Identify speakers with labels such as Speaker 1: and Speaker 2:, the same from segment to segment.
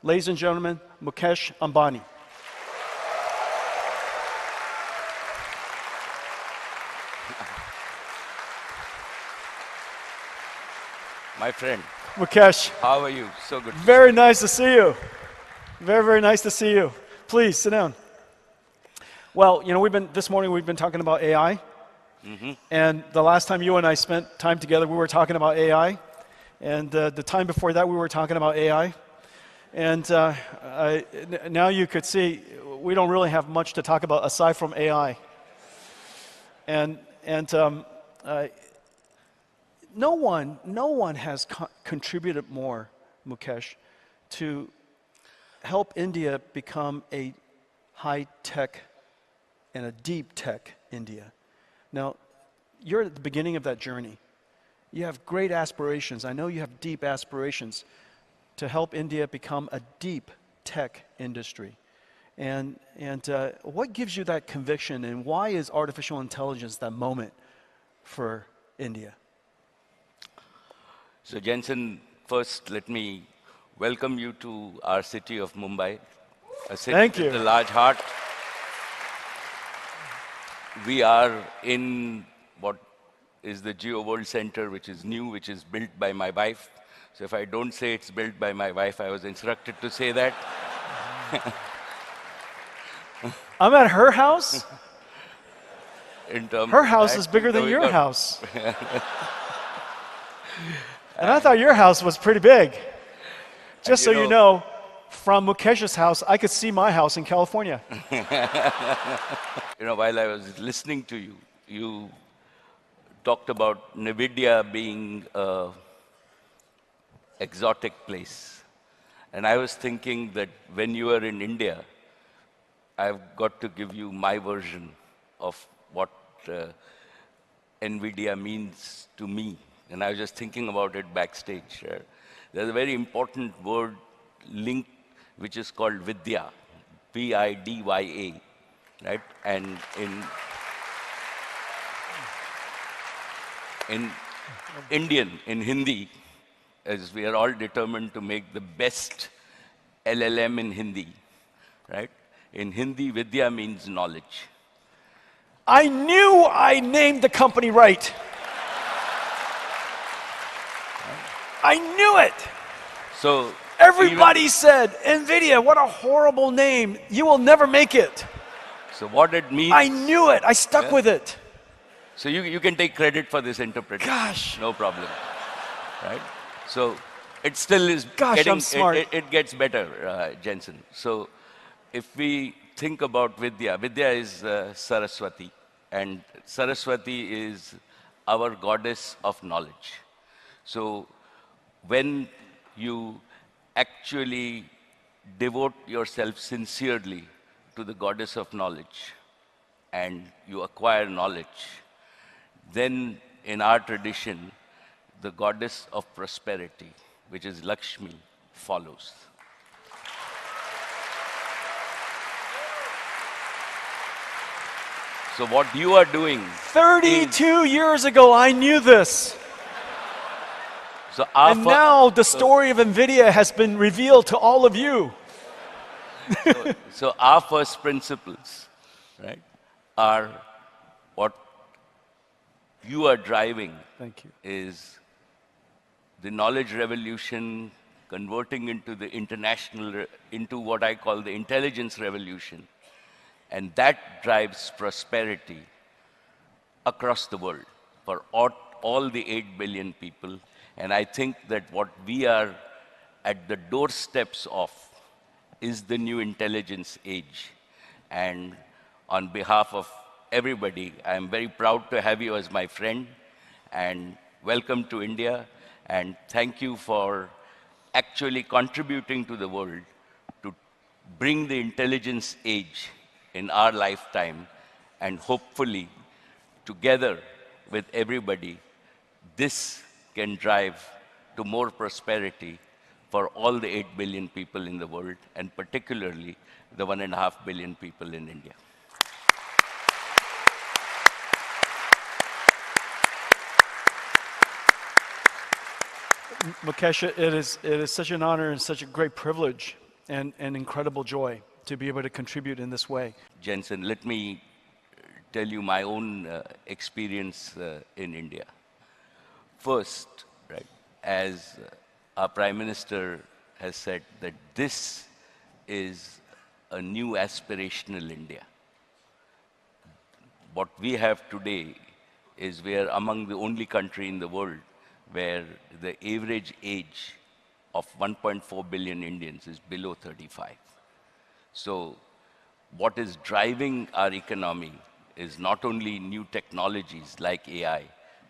Speaker 1: Ladies and gentlemen, Mukesh Ambani.
Speaker 2: My friend,
Speaker 1: Mukesh,
Speaker 2: how are you? So good.
Speaker 1: very nice to see you. Very, very nice to see you. Please sit down. Well, you know, this morning we've been talking about AI. And the last time you and I spent time together, we were talking about AI. And the time before that, we were talking about AI. And now you could see we don't really have much to talk about aside from AI. And no one has contributed more, Mukesh, to help India become a high-tech and a deep-tech India. Now, you're at the beginning of that journey. You have great aspirations. I know you have deep aspirations to help India become a deep tech industry. And what gives you that conviction, and why is artificial intelligence that moment for India?
Speaker 2: So Jensen, first let me welcome you to our city of Mumbai, a city with a large heart. We are in what is the Geo World Center, which is new, which is built by my wife. So if I don't say it's built by my wife, I was instructed to say that.
Speaker 1: I'm at her house? Her house is bigger than your house. And I thought your house was pretty big. Just so you know, from Mukesh's house, I could see my house in California.
Speaker 2: You know, while I was listening to you, you talked about Nvidia being an exotic place. And I was thinking that when you are in India, I've got to give you my version of what Nvidia means to me. And I was just thinking about it backstage. There's a very important word link which is called Vidya, V-I-D-Y-A, right? And in Indian, in Hindi, as we are all determined to make the best LLM in Hindi, right? In Hindi, Vidya means knowledge.
Speaker 1: I knew I named the company right. I knew it.
Speaker 2: So
Speaker 1: everybody said, Nvidia, what a horrible name. You will never make it.
Speaker 2: So what it means...
Speaker 1: I knew it. I stuck with it.
Speaker 2: So you can take credit for this interpretation.
Speaker 1: Gosh.
Speaker 2: No problem. Right? So it still is
Speaker 1: I'm smart.
Speaker 2: It gets better, Jensen. So if we think about Vidya, Vidya is Saraswati. And Saraswati is our goddess of knowledge. So when you actually devote yourself sincerely to the goddess of knowledge and you acquire knowledge, then in our tradition, the goddess of prosperity, which is Lakshmi, follows. So what you are doing...
Speaker 1: 32 years ago, I knew this.
Speaker 2: So
Speaker 1: and now the story of Nvidia has been revealed to all of you.
Speaker 2: So our first principles, right, are what you are driving.
Speaker 1: Thank you.
Speaker 2: Is the knowledge revolution converting into the international, into what I call the intelligence revolution. And that drives prosperity across the world for all the 8 billion people. And I think that what we are at the doorsteps of is the new intelligence age. And on behalf of everybody, I am very proud to have you as my friend. And welcome to India. And thank you for actually contributing to the world to bring the intelligence age in our lifetime. And hopefully, together with everybody, this can drive to more prosperity for all the 8 billion people in the world, and particularly the 1.5 billion people in India.
Speaker 1: Mukesh, it is such an honor and such a great privilege and incredible joy to be able to contribute in this way.
Speaker 2: Jensen, let me tell you my own experience in India. First, right, as our Prime Minister has said, that this is a new aspirational India. What we have today is we are among the only country in the world where the average age of 1.4 billion Indians is below 35. So what is driving our economy is not only new technologies like AI,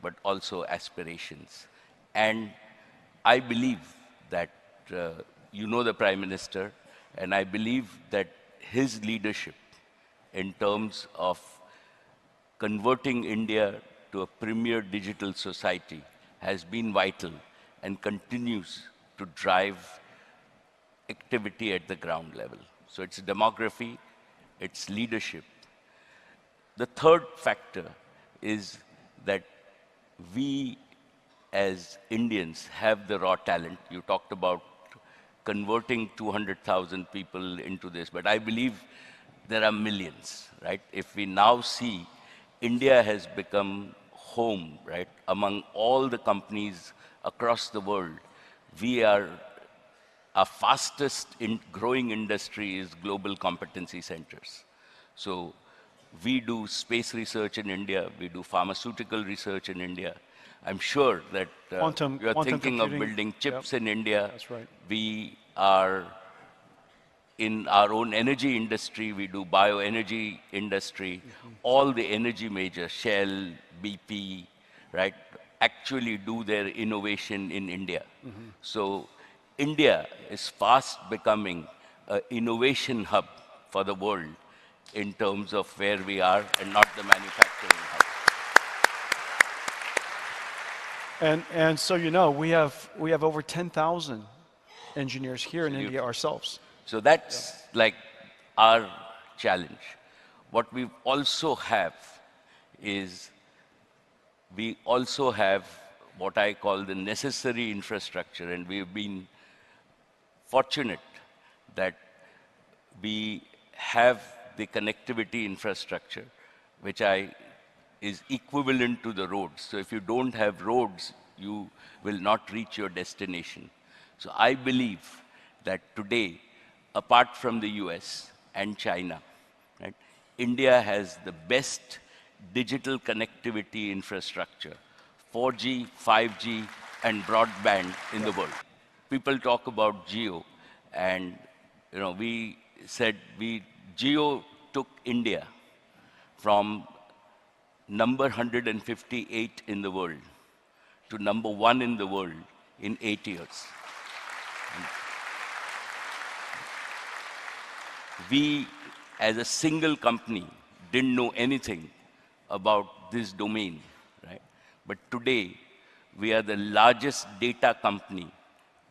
Speaker 2: but also aspirations. And I believe that you know the Prime Minister, and I believe that his leadership in terms of converting India to a premier digital society has been vital and continues to drive activity at the ground level. So it's demography, it's leadership. The third factor is that we as Indians have the raw talent. You talked about converting 200,000 people into this, but I believe there are millions, right? If we now see India has become home, right, among all the companies across the world, we are our fastest growing industry is global competency centers. So we do space research in India, we do pharmaceutical research in India. I'm sure that you are thinking of building chips in India.
Speaker 1: That's right.
Speaker 2: We are in our own energy industry, we do bioenergy industry. All the energy majors, Shell, BP, right, actually do their innovation in India. So India is fast becoming an innovation hub for the world in terms of where we are and not the manufacturing hub.
Speaker 1: And so you know, we have over 10,000 engineers here in India ourselves.
Speaker 2: So that's like our challenge. What we also have is we also have what I call the necessary infrastructure, and we've been fortunate that we have the connectivity infrastructure, which is equivalent to the roads. So if you don't have roads, you will not reach your destination. So I believe that today, apart from the US and China, right, India has the best digital connectivity infrastructure, 4G, 5G, and broadband in the world. People talk about Geo, and you know, we said Geo took India from number 158 in the world to number 1 in the world in 8 years. We, as a single company, didn't know anything about this domain, right? But today, we are the largest data company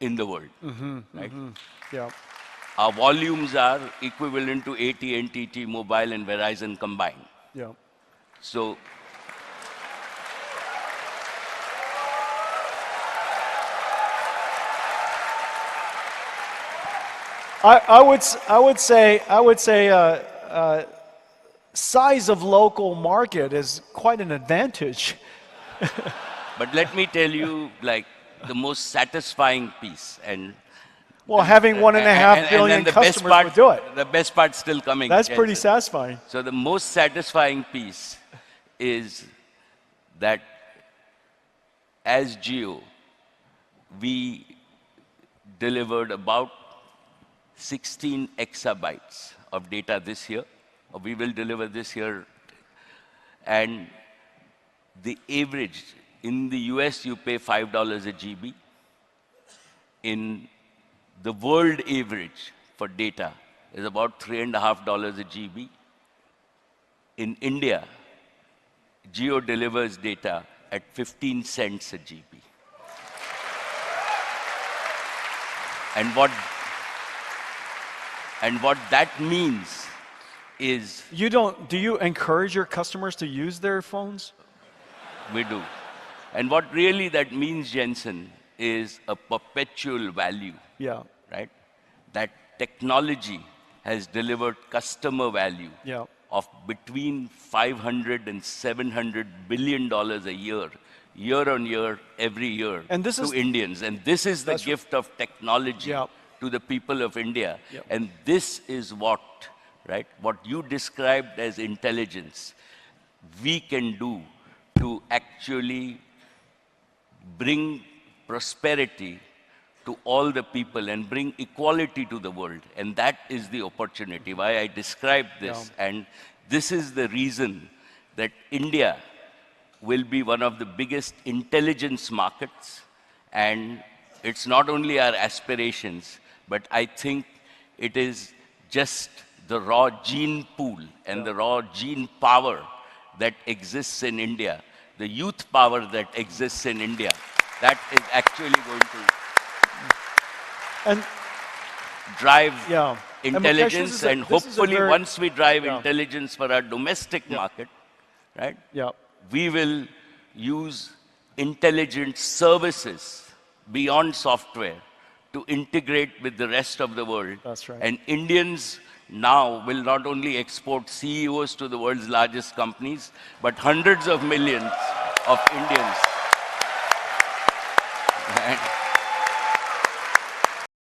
Speaker 2: in the world, right?
Speaker 1: Yeah.
Speaker 2: Our volumes are equivalent to AT&T, T-Mobile, and Verizon combined.
Speaker 1: Yeah.
Speaker 2: So,
Speaker 1: I would say size of local market is quite an advantage.
Speaker 2: but let me tell you, like, the most satisfying piece, and
Speaker 1: Well, having 1.5 billion
Speaker 2: the
Speaker 1: customers
Speaker 2: best part,
Speaker 1: would do it.
Speaker 2: the best part's still coming.
Speaker 1: That's pretty
Speaker 2: Jensen.
Speaker 1: satisfying.
Speaker 2: So the most satisfying piece is that as Geo, we delivered about 16 exabytes of data this year, or we will deliver this year, and the average, in the US you pay $5 a GB, in the world average for data is about $3.50 a GB. In India, Geo delivers data at 15 cents a GB. And what that means is
Speaker 1: do you encourage your customers to use their phones?
Speaker 2: we do. And what really that means, Jensen, is a perpetual value.
Speaker 1: Yeah.
Speaker 2: Right? That technology has delivered customer value
Speaker 1: Yeah.
Speaker 2: of between 500 and 700 billion dollars a year on year, every year
Speaker 1: And this
Speaker 2: to
Speaker 1: is
Speaker 2: Indians. And this is the
Speaker 1: that's
Speaker 2: gift of technology
Speaker 1: Yeah.
Speaker 2: to the people of India.
Speaker 1: Yeah.
Speaker 2: And this is what, right, what you described as intelligence, we can do to actually bring prosperity to all the people and bring equality to the world. And that is the opportunity, why I described this.
Speaker 1: Yeah.
Speaker 2: And this is the reason that India will be one of the biggest intelligence markets. And it's not only our aspirations, but I think it is just the raw gene pool and the raw gene power that exists in India, the youth power that exists in India, that is actually going to
Speaker 1: and
Speaker 2: drive
Speaker 1: yeah. And Mukesh,
Speaker 2: intelligence, and
Speaker 1: this is a
Speaker 2: hopefully
Speaker 1: very
Speaker 2: once we drive
Speaker 1: Yeah.
Speaker 2: intelligence for our domestic
Speaker 1: Yeah.
Speaker 2: market, right,
Speaker 1: Yeah.
Speaker 2: we will use intelligent services beyond software to integrate with the rest of the world.
Speaker 1: That's right.
Speaker 2: And Indians now will not only export CEOs to the world's largest companies, but hundreds of millions of Indians. Right?